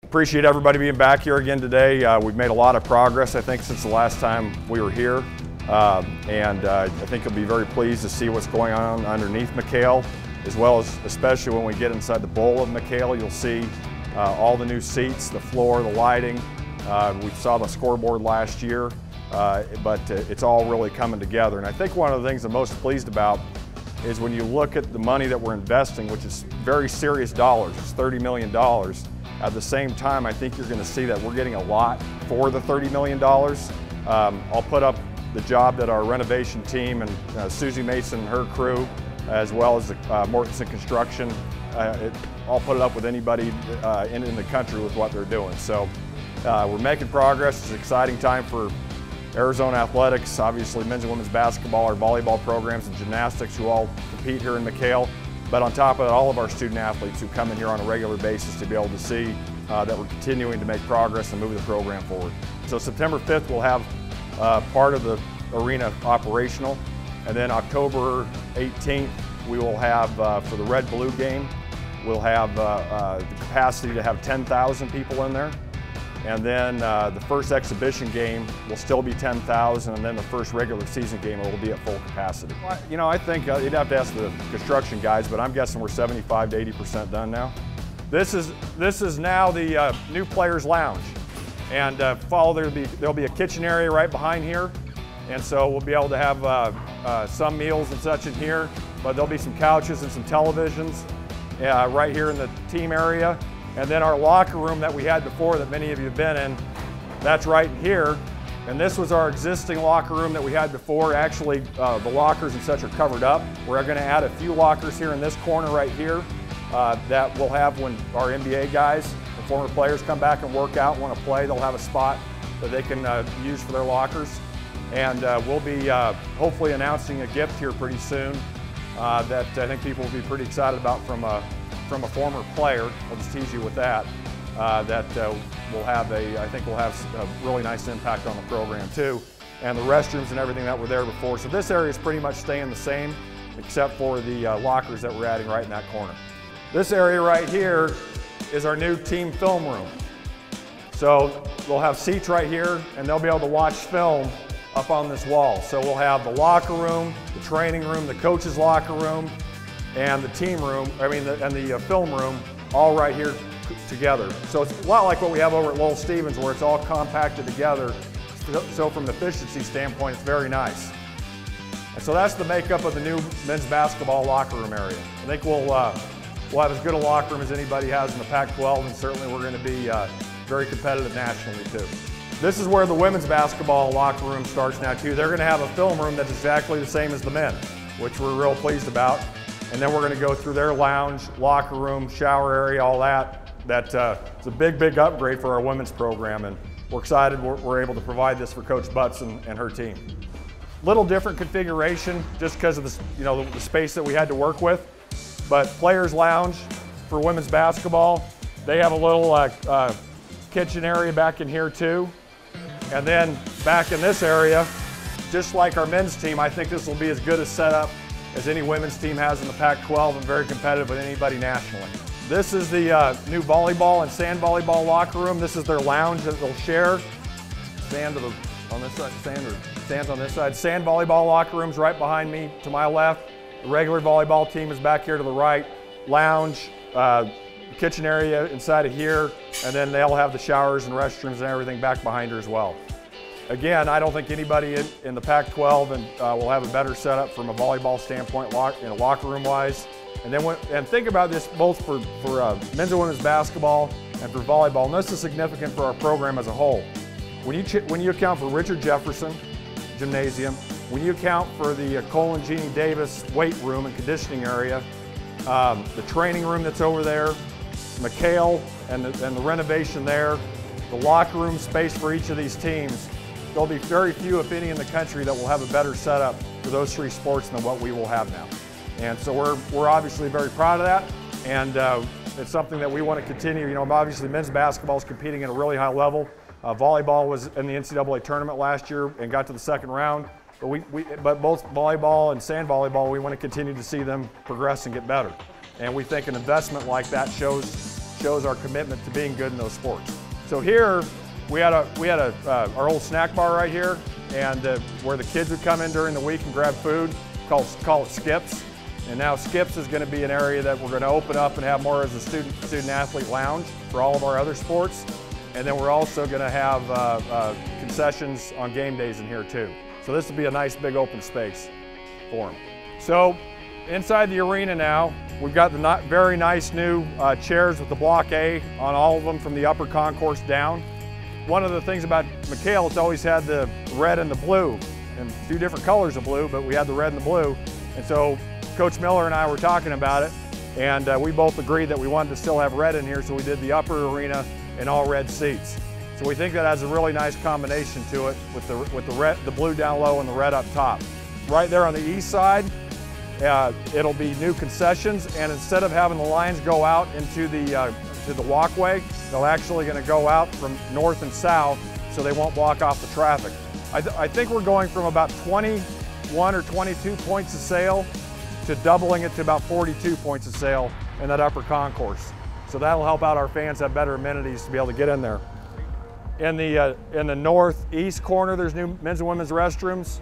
Appreciate everybody being back here again today. We've made a lot of progress, I think, since the last time we were here. I think you'll be very pleased to see what's going on underneath McKale, as well as especially when we get inside the bowl of McKale, you'll see all the new seats, the floor, the lighting. We saw the scoreboard last year, but it's all really coming together. And I think one of the things I'm most pleased about is when you look at the money that we're investing, which is very serious dollars, it's $30 million. At the same time, I think you're going to see that we're getting a lot for the $30 million. I'll put up the job that our renovation team and Susie Mason and her crew, as well as the Mortensen Construction, I'll put it up with anybody in the country with what they're doing. So we're making progress. It's an exciting time for Arizona athletics, obviously men's and women's basketball, our volleyball programs, and gymnastics, who all compete here in McKale. But on top of that, all of our student athletes who come in here on a regular basis to be able to see that we're continuing to make progress and move the program forward. So September 5th, we'll have part of the arena operational. And then October 18th, we will have, for the red-blue game, we'll have the capacity to have 10,000 people in there. And then the first exhibition game will still be 10,000, and then the first regular season game will be at full capacity. You know, I think you'd have to ask the construction guys, but I'm guessing we're 75 to 80% done now. This is now the new players' lounge, and there'll be a kitchen area right behind here, and so we'll be able to have some meals and such in here, but there'll be some couches and some televisions right here in the team area. And then our locker room that we had before that many of you have been in, that's right here. And this was our existing locker room that we had before. Actually, the lockers and such are covered up. We're going to add a few lockers here in this corner right here that we'll have when our NBA guys and former players come back and work out, want to play. They'll have a spot that they can use for their lockers. And we'll be hopefully announcing a gift here pretty soon that I think people will be pretty excited about from a former player. I'll just tease you with that. I think will have a really nice impact on the program too. And the restrooms and everything that were there before. So this area is pretty much staying the same, except for the lockers that we're adding right in that corner. This area right here is our new team film room. So we'll have seats right here, and they'll be able to watch film up on this wall. So we'll have the locker room, the training room, the coach's locker room, and the team room, and the film room, all right here together. So it's a lot like what we have over at Lowell Stevens, where it's all compacted together. So from the efficiency standpoint, it's very nice. And so that's the makeup of the new men's basketball locker room area. I think we'll have as good a locker room as anybody has in the Pac-12, and certainly we're going to be very competitive nationally too. This is where the women's basketball locker room starts now too. They're going to have a film room that's exactly the same as the men, which we're real pleased about. And then we're going to go through their lounge, locker room, shower area, all that. It's a big, big upgrade for our women's program, and we're excited we're able to provide this for Coach Butts and her team. Little different configuration just because of the space that we had to work with. But players' lounge for women's basketball, they have a little kitchen area back in here too. And then back in this area, just like our men's team, I think this will be as good a setup as any women's team has in the Pac-12, and very competitive with anybody nationally. This is the new volleyball and sand volleyball locker room. This is their lounge that they'll share. Sand on this side, sand's on this side. Sand volleyball locker room's right behind me to my left. The regular volleyball team is back here to the right. Lounge, kitchen area inside of here, and then they'll have the showers and restrooms and everything back behind her as well. Again, I don't think anybody in the Pac-12 will have a better setup from a volleyball standpoint, locker room wise. And think about this both for men's and women's basketball and for volleyball. And this is significant for our program as a whole. When you account for Richard Jefferson Gymnasium, when you account for the Colin Jeannie Davis weight room and conditioning area, the training room that's over there, McKale and the renovation there, the locker room space for each of these teams, there'll be very few, if any, in the country that will have a better setup for those three sports than what we will have now. And so we're obviously very proud of that, and it's something that we want to continue. You know, obviously men's basketball is competing at a really high level. Volleyball was in the NCAA tournament last year and got to the second round. But both volleyball and sand volleyball, we want to continue to see them progress and get better. And we think an investment like that shows shows our commitment to being good in those sports. So here, we had our old snack bar right here, and where the kids would come in during the week and grab food, call it Skips. And now Skips is going to be an area that we're going to open up and have more as a student athlete lounge for all of our other sports. And then we're also going to have concessions on game days in here too. So this will be a nice big open space for them. So inside the arena now, we've got the very nice new chairs with the Block A on all of them from the upper concourse down. One of the things about McKale, it's always had the red and the blue, and a few different colors of blue, but we had the red and the blue. And so Coach Miller and I were talking about it, and we both agreed that we wanted to still have red in here, so we did the upper arena in all red seats. So we think that has a really nice combination to it with the blue down low and the red up top. Right there on the east side, it'll be new concessions, and instead of having the lines go out into the walkway, they're actually going to go out from north and south so they won't block off the traffic. I think we're going from about 21 or 22 points of sale to doubling it to about 42 points of sale in that upper concourse. So that'll help out our fans have better amenities to be able to get in there. In the northeast corner, there's new men's and women's restrooms.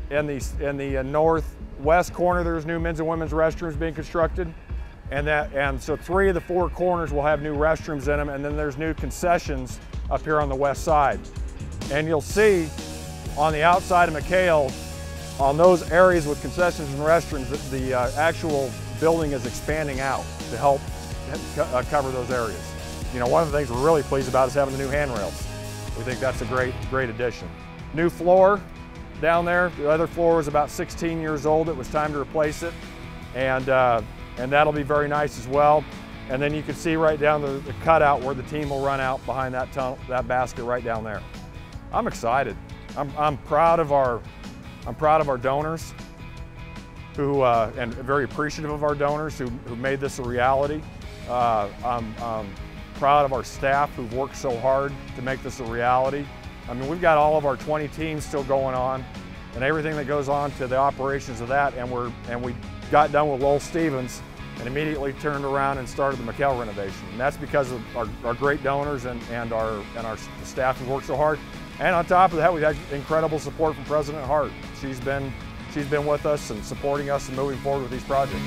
In the northwest corner, there's new men's and women's restrooms being constructed. And so 3 of the 4 corners will have new restrooms in them, and then there's new concessions up here on the west side. And you'll see on the outside of McKale, on those areas with concessions and restrooms, the actual building is expanding out to help cover those areas. You know, one of the things we're really pleased about is having the new handrails. We think that's a great addition. New floor down there. The other floor was about 16 years old. It was time to replace it, and that'll be very nice as well. And then you can see right down the cutout where the team will run out behind that tunnel, that basket right down there. I'm excited. I'm proud of our donors and very appreciative of our donors who made this a reality. I'm proud of our staff who've worked so hard to make this a reality. I mean, we've got all of our 20 teams still going on and everything that goes on to the operations of that, and we got done with Lowell Stevens and immediately turned around and started the McKale Renovation. And that's because of our great donors and our staff who worked so hard. And on top of that, we had incredible support from President Hart. She's been with us and supporting us and moving forward with these projects.